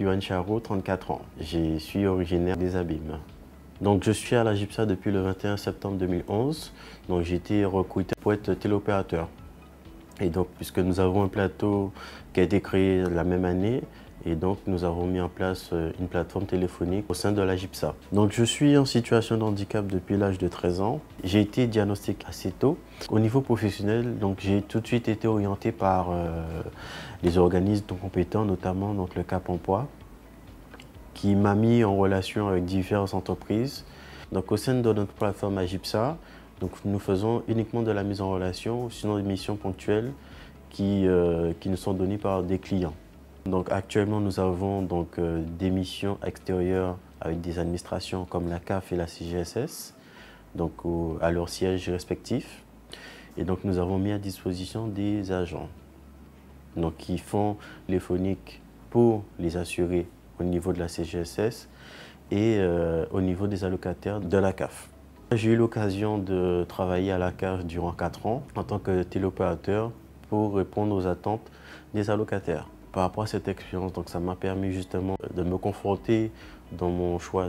Yohan Charo, 34 ans. Je suis originaire des Abîmes. Donc je suis à la GIPSA depuis le 21 septembre 2011. Donc j'ai été recruté pour être téléopérateur. Et donc puisque nous avons un plateau qui a été créé la même année, et donc nous avons mis en place une plateforme téléphonique au sein de la GIPSA. Donc je suis en situation de handicap depuis l'âge de 13 ans. J'ai été diagnostiqué assez tôt. Au niveau professionnel, donc j'ai tout de suite été orienté par les organismes compétents, notamment donc, le Cap Emploi, qui m'a mis en relation avec diverses entreprises. Donc au sein de notre plateforme à GIPSA, donc nous faisons uniquement de la mise en relation, sinon des missions ponctuelles qui nous sont données par des clients. Donc actuellement nous avons donc, des missions extérieures avec des administrations comme la CAF et la CGSS, donc à leurs sièges respectifs. Et donc nous avons mis à disposition des agents donc, qui font les phoniques pour les assurés au niveau de la CGSS et au niveau des allocataires de la CAF. J'ai eu l'occasion de travailler à la CAF durant 4 ans en tant que téléopérateur pour répondre aux attentes des allocataires. Par rapport à cette expérience, donc, ça m'a permis justement de me confronter dans mon choix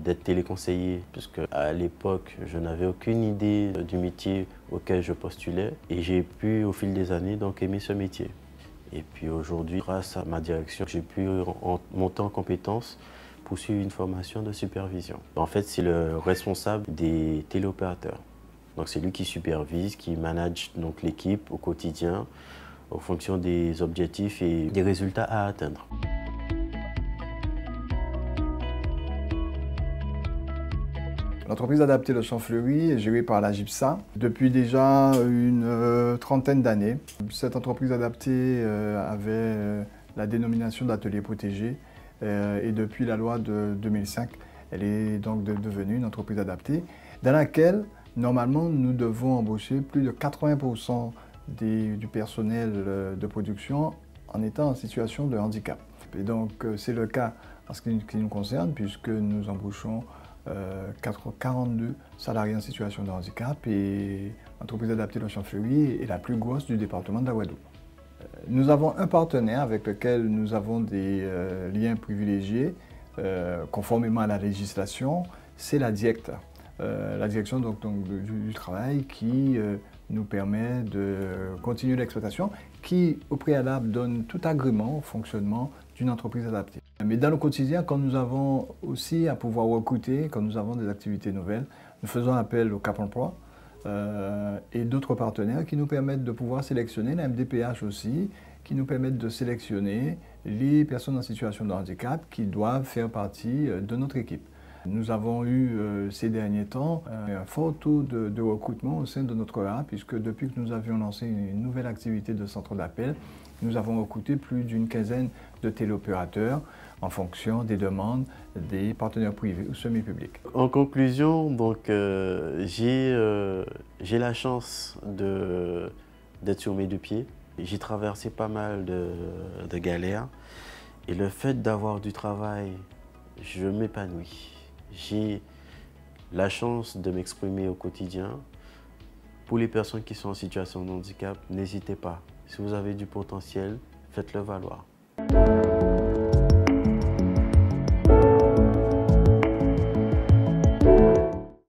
d'être téléconseiller, puisque à l'époque, je n'avais aucune idée du métier auquel je postulais et j'ai pu, au fil des années, donc, aimer ce métier. Et puis aujourd'hui, grâce à ma direction, j'ai pu monter en compétences pour suivre une formation de supervision. En fait, c'est le responsable des téléopérateurs. Donc c'est lui qui supervise, qui manage l'équipe au quotidien, en fonction des objectifs et des résultats à atteindre. L'entreprise adaptée de Champfleury est gérée par la GIPSA depuis déjà une trentaine d'années. Cette entreprise adaptée avait la dénomination d'atelier protégé et depuis la loi de 2005, elle est donc devenue une entreprise adaptée dans laquelle, normalement, nous devons embaucher plus de 80% du personnel de production en étant en situation de handicap. Et donc, c'est le cas en ce qui nous concerne, puisque nous embauchons 42 salariés en situation de handicap et l'entreprise adaptée de Champfleury est la plus grosse du département de la Guadeloupe. Nous avons un partenaire avec lequel nous avons des liens privilégiés conformément à la législation, c'est la DIECT, la direction du travail qui nous permet de continuer l'exploitation, qui au préalable donne tout agrément au fonctionnement d'une entreprise adaptée. Mais dans le quotidien, quand nous avons aussi à pouvoir recruter, quand nous avons des activités nouvelles, nous faisons appel au Cap Emploi et d'autres partenaires qui nous permettent de pouvoir sélectionner, la MDPH aussi, qui nous permettent de sélectionner les personnes en situation de handicap qui doivent faire partie de notre équipe. Nous avons eu ces derniers temps un fort taux de recrutement au sein de notre A, puisque depuis que nous avions lancé une nouvelle activité de centre d'appel, nous avons recruté plus d'une quinzaine de téléopérateurs en fonction des demandes des partenaires privés ou semi-publics. En conclusion, donc, j'ai la chance d'être sur mes deux pieds. J'ai traversé pas mal de galères et le fait d'avoir du travail, je m'épanouis. J'ai la chance de m'exprimer au quotidien. Pour les personnes qui sont en situation de handicap, n'hésitez pas. Si vous avez du potentiel, faites-le valoir.